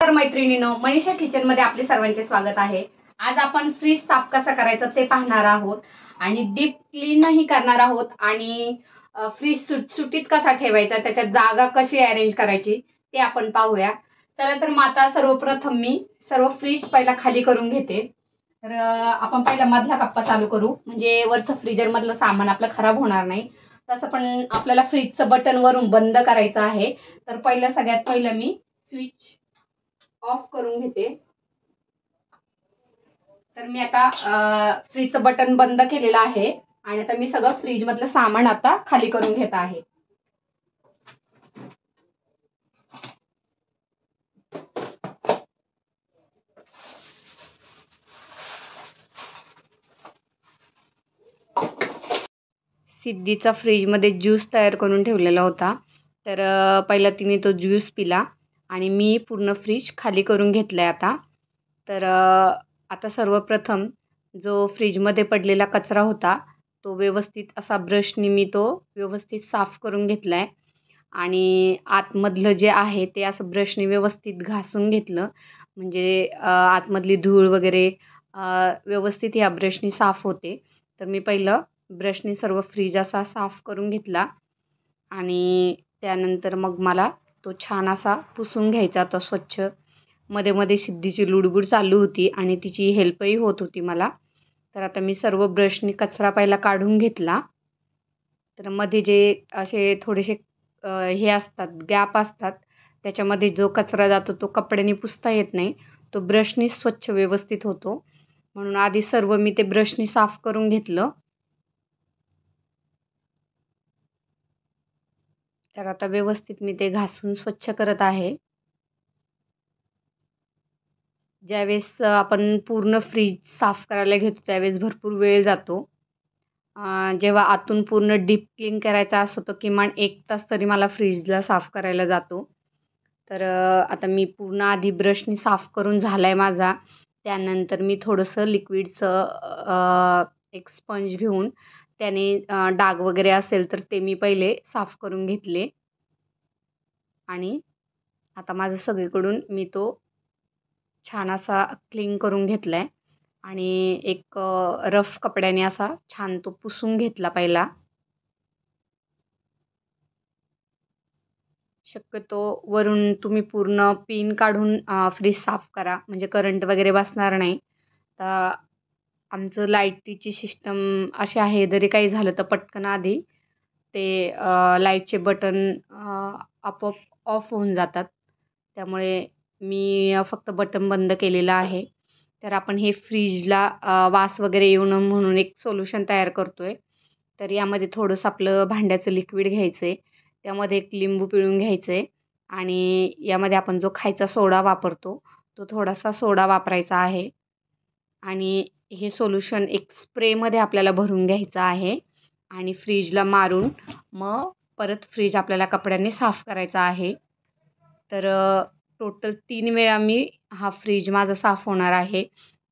नमस्कार मैत्रिणींनो, मनीषा किचनमध्ये आपले सर्वांचे स्वागत आहे। आज आपण फ्रीज साफ कसा करायचा ते पाहणार आहोत आणि डीप क्लीनही करणार आहोत आणि फ्रीज सुटसुटीत कसा ठेवायचा, त्याच्या जागा कशी अरेंज करायची ते आपण पाहूया। चला तर आता सर्वप्रथम मी सर्व फ्रीज पहिला खाली करून घेते। तर आपण पहिला मधला कप्पा चालू करू, म्हणजे वरचं फ्रीजर मधलं सामान आपलं खराब होणार नाही। तसं पण आपल्याला फ्रीजचं बटन वरून बंद करायचं आहे। तर सगळ्यात पहिलं मी स्विच ऑफ करून घेते। तर मी आता फ्रीजचं बटन बंद केलेलं आहे आणि आता मी सगळं फ्रीज मधलं सामान आता खाली करून घेत आहे। सिद्धीचा फ्रीजमध्ये ज्यूस तयार करून ठेवलेला होता। तर पहिला तिने तो ज्यूस पिला आणि मी पूर्ण फ्रीज खाली करून घेतलाय आता। तर आता सर्वप्रथम जो फ्रीजमध्ये पडलेला कचरा होता तो व्यवस्थित असा ब्रशनी मी तो व्यवस्थित साफ करून घेतलाय आणि आतमधलं जे आहे ते असं ब्रशनी व्यवस्थित घासून घेतलं, म्हणजे आतमधली धूळ वगैरे व्यवस्थित या ब्रशनी साफ होते। तर मी पहिलं ब्रशनी सर्व फ्रीज असा साफ करून घेतला आणि त्यानंतर मग मला तो छान असा पुसून घ्यायचा होता स्वच्छ। मध्ये मध्ये सिद्धीची लुडबुड चालू होती आणि तिची हेल्पही होत होती मला। तर आता मी सर्व ब्रशनी कचरा पहिला काढून घेतला। तर मध्ये जे असे थोडेसे हे असतात, गॅप असतात, त्याच्यामध्ये जो कचरा जातो तो कपड्याने पुसता येत नाही, तो ब्रशनी स्वच्छ व्यवस्थित होतो, म्हणून आधी सर्व मी ते ब्रशनी साफ करून घेतलं। तर आता व्यवस्थित मी ते घासून स्वच्छ करत आहे। ज्यावेळेस आपण पूर्ण फ्रीज साफ करायला घेतो त्यावेळेस भरपूर वेळ जातो। जेव्हा आतून पूर्ण डीप क्लीन करायचा असतो तो किमान 1 तास तरी मला फ्रीजला साफ करायला जातो। तर आता मी पूर्ण आधी ब्रशनी साफ करून झाला आहे माझा। त्यानंतर मी थोडंसं लिक्विडचं एक स्पंज घेऊन त्याने डाग वगैरे असेल तर ते मी पहिले साफ करून घेतले आणि आता माझं सगळीकडून मी तो छान असा क्लीन करून घेतला आहे आणि एक रफ कपड्याने असा छान तो पुसून घेतला पहिला। शक्यतो वरून तुम्ही पूर्ण पिन काढून फ्रीज साफ करा, म्हणजे करंट वगैरे बसणार नाही। तर आमचं लाईटीची सिस्टम अशी आहे, जरी काही झालं तर पटकन आधी ते लाईटचे बटन आपोआप ऑफ होऊन जातात, त्यामुळे मी फक्त बटन बंद केलेलं आहे। तर आपण हे फ्रीजला वास वगैरे येऊ नये म्हणून एक सोल्युशन तयार करतो आहे। तर यामध्ये थोडंसं आपलं भांड्याचं लिक्विड घ्यायचं आहे, त्यामध्ये एक लिंबू पिळून घ्यायचं आहे आणि यामध्ये आपण जो खायचा सोडा वापरतो तो थोडासा सोडा वापरायचा आहे आणि हे सोल्युशन एक स्प्रेमध्ये आपल्याला भरून घ्यायचं आहे आणि फ्रीजला मारून मग परत फ्रीज आपल्याला कपड्याने साफ करायचा आहे। तर टोटल 3 वेळा मी हा फ्रीज माझा साफ होणार आहे।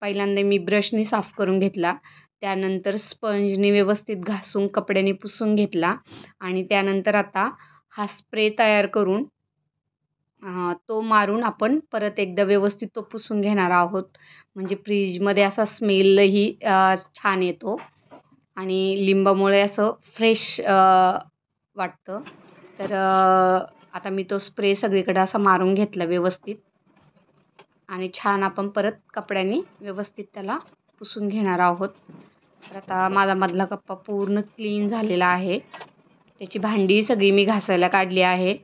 पहिल्यांदा मी ब्रशनी साफ करून घेतला, त्यानंतर स्पंजनी व्यवस्थित घासून कपड्याने पुसून घेतला आणि त्यानंतर आता हा स्प्रे तयार करून तो मारून आपण परत एकदा व्यवस्थित तो पुसून घेणार आहोत, म्हणजे फ्रीजमध्ये असा स्मेलही छान येतो आणि लिंबामुळे असं फ्रेश वाटतं। तर आता मी तो स्प्रे सगळीकडे असा मारून घेतला व्यवस्थित आणि छान आपण परत कपड्याने व्यवस्थित त्याला पुसून घेणार आहोत। तर आता माझा मधला कप्पा पूर्ण क्लीन झालेला आहे, त्याची भांडी सगळी मी घासायला काढली आहे।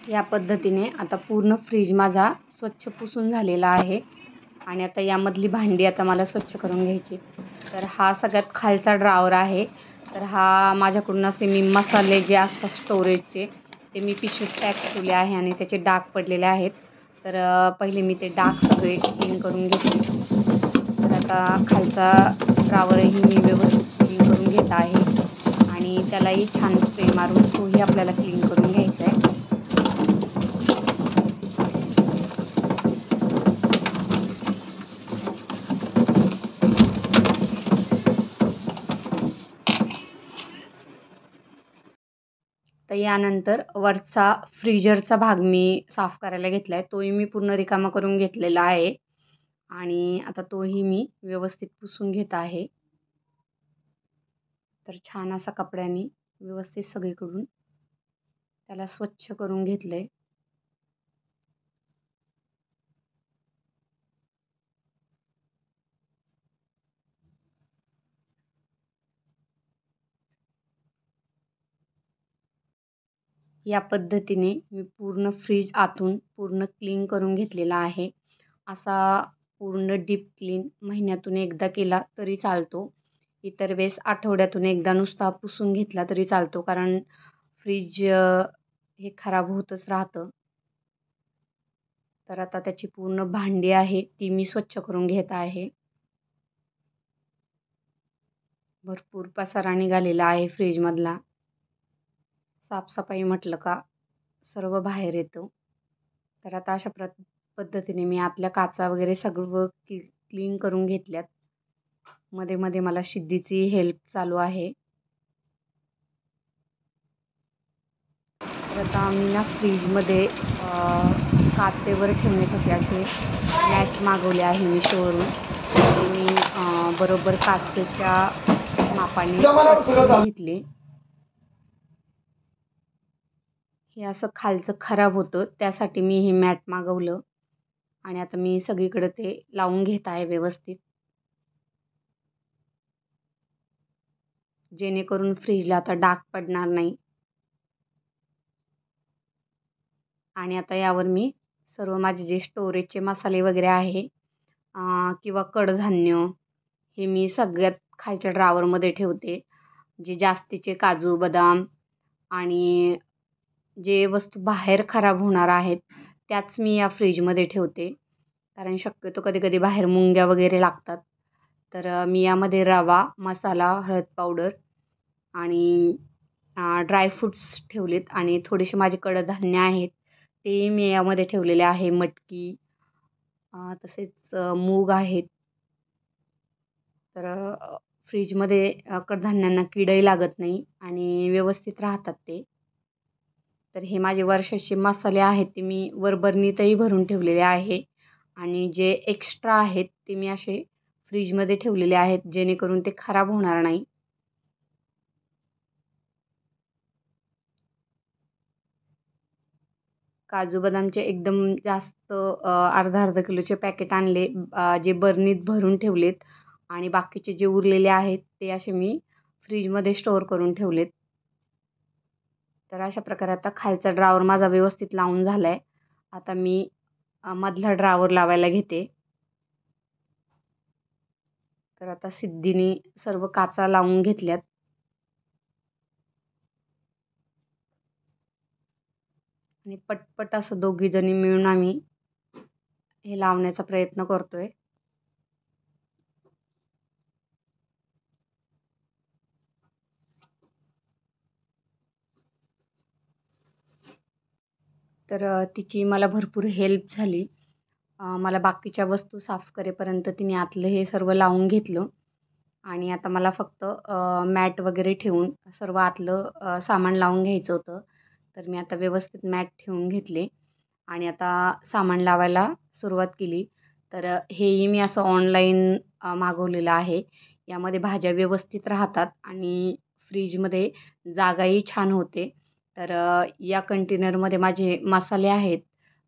या पद्धतीने आता पूर्ण फ्रीज माझा स्वच्छ पुसून झालेला आहे आणि आता यामधली भांडी आता मला स्वच्छ करून घ्यायची। तर हा सगळ्यात खालचा ड्रॉवर आहे, तर हा माझ्याकडून असे मी मसाले जे असतात स्टोरेजचे ते मी पिशवीत पॅक ठेवले आहे आणि त्याचे डाग पडलेले आहेत. तर पहिले मी ते डाग सगळे क्लीन करून घेतले. तर आता खालचा ड्रावरही मी व्यवस्थित क्लीन करून घेत आहे आणि त्यालाही छान स्प्रे मारून तोही आपल्याला क्लीन करून घ्यायचा आहे. तर यानंतर वरचा फ्रीजरचा भाग मी साफ करायला घेतला आहे. तोही मी पूर्ण रिकामा करून घेतलेला आहे आणि आता तोही मी व्यवस्थित पुसून घेत आहे. तर छान असा कपड्याने व्यवस्थित सगळीकडून त्याला स्वच्छ करून घेतलं आहे. या पद्धतीने मी पूर्ण फ्रीज आतून पूर्ण क्लीन करून घेतलेला आहे. असा पूर्ण डीप क्लीन महिन्यातून एकदा केला तरी चालतो. इतर वेळेस आठवड्यातून एकदा नुसता पुसून घेतला तरी चालतो, कारण फ्रीज हे खराब होतच राहतं. तर आता त्याची पूर्ण भांडी आहे ती मी स्वच्छ करून घेत आहे. भरपूर पसारा निघालेला आहे फ्रीजमधला. साफसफाई म्हटलं का सर्व बाहेर येतं. तर आता अशा पद्धतीने मी आतल्या काचा वगैरे सगळं क्लीन करून घेतल्यात. मध्ये मध्ये मला शिद्धीची हेल्प चालू आहे. तर आता मी ना फ्रीजमध्ये काचेवर ठेवण्यासाठी असे मॅट मागवले आहे मिशोवरून. ते मी बरोबर काचेच्या मापाने घेतले. हे असं खालचं खराब होतं त्यासाठी मी हे मॅट मागवलं आणि आता मी सगळीकडे ते लावून घेत आहे व्यवस्थित, जेणेकरून फ्रीजला आता डाग पडणार नाही. आणि आता यावर मी सर्व माझे जे स्टोरेजचे मसाले वगैरे आहे किंवा कडधान्य हे मी सगळ्यात खालच्या ड्रावरमध्ये ठेवते. जे जास्तीचे काजू, बदाम आणि जे वस्तू बाहेर खराब होणार आहेत त्याच मी या फ्रीजमध्ये ठेवते. कारण शक्यतो कधी कधी बाहेर मुंग्या वगैरे लागतात. तर मी यामध्ये रवा, मसाला, हळद पावडर आणि ड्रायफ्रूट्स ठेवलेत आणि थोडेसे माझे कडधान्य आहेत ते मी यामध्ये ठेवलेले आहे. मटकी तसेच मूग आहेत. तर फ्रीजमध्ये कडधान्यांना किडही लागत नाही आणि व्यवस्थित राहतात ते. तर हे माझे वर्षाचे मसाले आहेत ते मी वर बरणीतही भरून ठेवलेले आहे आणि जे एक्स्ट्रा आहेत ते मी असे फ्रीजमध्ये ठेवलेले आहेत, जेणेकरून ते खराब होणार नाही. काजू बदामचे एकदम जास्त अर्धा किलोचे पॅकेट आणले, जे बरणीत भरून ठेवलेत आणि बाकीचे जे उरलेले आहेत ते असे मी फ्रीजमध्ये स्टोअर करून ठेवलेत. तर अशा प्रकारे आता खालचा ड्रावर माझा व्यवस्थित लावून झाला आहे. आता मी मधला ड्रावर लावायला घेते. तर आता सिद्धीने सर्व काचा लावून घेतल्यात आणि पटपट असं दोघीजणी मिळून आम्ही हे लावण्याचा प्रयत्न करतोय. तर तिची मला भरपूर हेल्प झाली. मला बाकीच्या वस्तू साफ करेपर्यंत तिने आतलं हे सर्व लावून घेतलं आणि आता मला फक्त मॅट वगैरे ठेवून सर्व आतलं सामान लावून घ्यायचं होतं. तर मी आता व्यवस्थित मॅट ठेवून घेतले आणि आता सामान लावायला सुरुवात केली. तर हेही मी असं ऑनलाईन मागवलेलं आहे. यामध्ये भाज्या व्यवस्थित राहतात आणि फ्रीजमध्ये जागाही छान होते. तर या कंटेनरमध्ये माझे मसाले आहेत,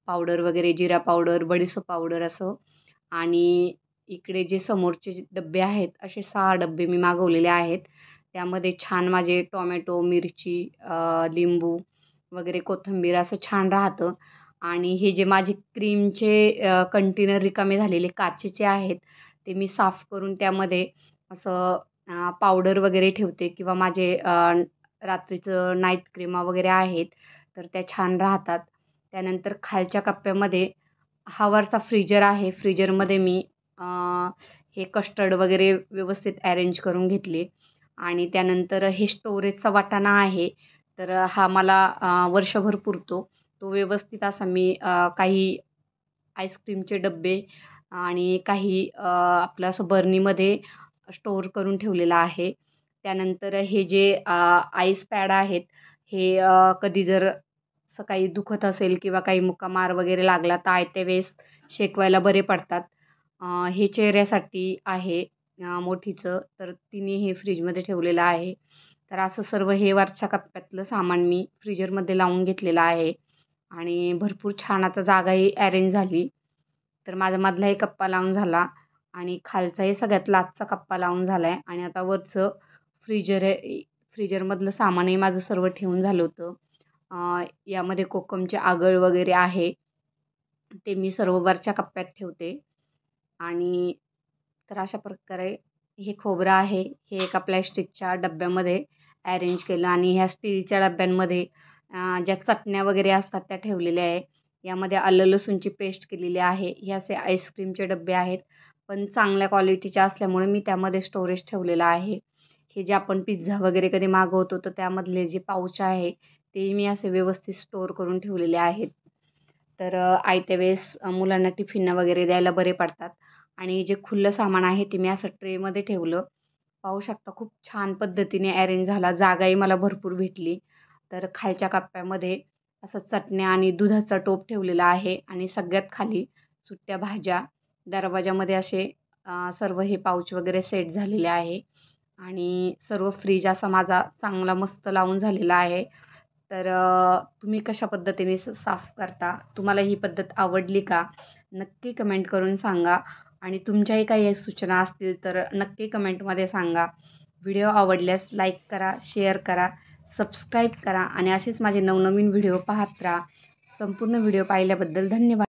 पावडर वगैरे, जिरा पावडर, बडीशेप पावडर असं. आणि इकडे जे समोरचे जे डब्बे आहेत असे 6 डब्बे मी मागवलेले आहेत. त्यामध्ये छान माझे टोमॅटो, मिरची, लिंबू वगैरे, कोथिंबीर असं छान राहतं. आणि हे जे माझे क्रीमचे कंटेनर रिकामे झालेले काचेचे आहेत ते मी साफ करून त्यामध्ये असं पावडर वगैरे ठेवते किंवा माझे रात्रीचं नाईट क्रीमा वगैरे आहेत तर त्या छान राहतात. त्यानंतर खालच्या कप्प्यामध्ये हा वरचा फ्रीजर आहे. फ्रीजरमध्ये मी हे कस्टर्ड वगैरे व्यवस्थित अरेंज करून घेतले आणि त्यानंतर हे स्टोरेजचा वाटाणा आहे. तर हा मला वर्षभर पुरतो. तो व्यवस्थित असा मी काही आईस्क्रीमचे डब्बे आणि काही आपलं असं बर्नीमध्ये स्टोअर करून ठेवलेला आहे. त्यानंतर हे जे आईस पॅड आहेत हे कधी जर सकाळी दुखत असेल किंवा काही मुक्का मार वगैरे लागला तर आयत्या वेळेस शेकवायला बरे पडतात. हे चेहऱ्यासाठी आहे मोठीचं तर तिने हे फ्रीजमध्ये ठेवलेलं आहे. तर असं सर्व हे वरच्या कप्प्यातलं सामान मी फ्रीजरमध्ये लावून घेतलेलं आहे आणि भरपूर छान आता जागाही अरेंज झाली. तर माझा मधला एक कप्पा लावून झाला आणि खालचाही सगळ्यात लास्टचा कप्पा लावून झाला आहे आणि आता वरचं फ्रीजर आहे. फ्रीजरमधलं सामानही माझं सर्व ठेवून झालं होतं. यामध्ये कोकमचे आगळ वगैरे आहे ते मी सर्व वरच्या कप्प्यात ठेवते आणि तर अशा प्रकारे हे खोबरं आहे हे एका प्लॅस्टिकच्या डब्यामध्ये अरेंज केलं आणि ह्या स्टीलच्या डब्यांमध्ये ज्या चटण्या वगैरे असतात त्या ठेवलेल्या आहे. यामध्ये आलं लसूणची पेस्ट केलेली आहे. हे असे आईस्क्रीमचे डबे आहेत पण चांगल्या क्वालिटीच्या असल्यामुळे मी त्यामध्ये स्टोरेज ठेवलेलं आहे. हे जे आपण पिझ्झा वगैरे कधी मागवतो तर त्यामधले जे पाऊच आहे ते मी असे व्यवस्थित स्टोअर करून ठेवलेले आहेत. तर आयत्या वेळेस मुलांना टिफिनला वगैरे द्यायला बरे पडतात आणि जे खुलं सामान आहे ते मी असं ट्रेमध्ये ठेवलं. पाहू शकता खूप छान पद्धतीने अरेंज झाला. जागाही मला भरपूर भेटली. तर खालच्या कप्प्यामध्ये असं चटण्या आणि दुधाचा टोप ठेवलेला आहे आणि सगळ्यात खाली सुट्ट्या भाज्या. दरवाजामध्ये असे सर्व हे पाऊच वगैरे सेट झालेले आहे आणि सर्व फ्रीज असा माझा चांगला मस्त लावून झालेला आहे. तर तुम्ही कशा पद्धतीने साफ करता? तुम्हाला ही पद्धत आवडली का? नक्की कमेंट करून सांगा आणि तुमच्याही काही सूचना असतील तर नक्की कमेंटमध्ये सांगा. व्हिडिओ आवडल्यास लाईक करा, शेअर करा, सबस्क्राईब करा आणि असेच माझे नवनवीन व्हिडिओ पाहत राहा. संपूर्ण व्हिडिओ पाहिल्याबद्दल धन्यवाद.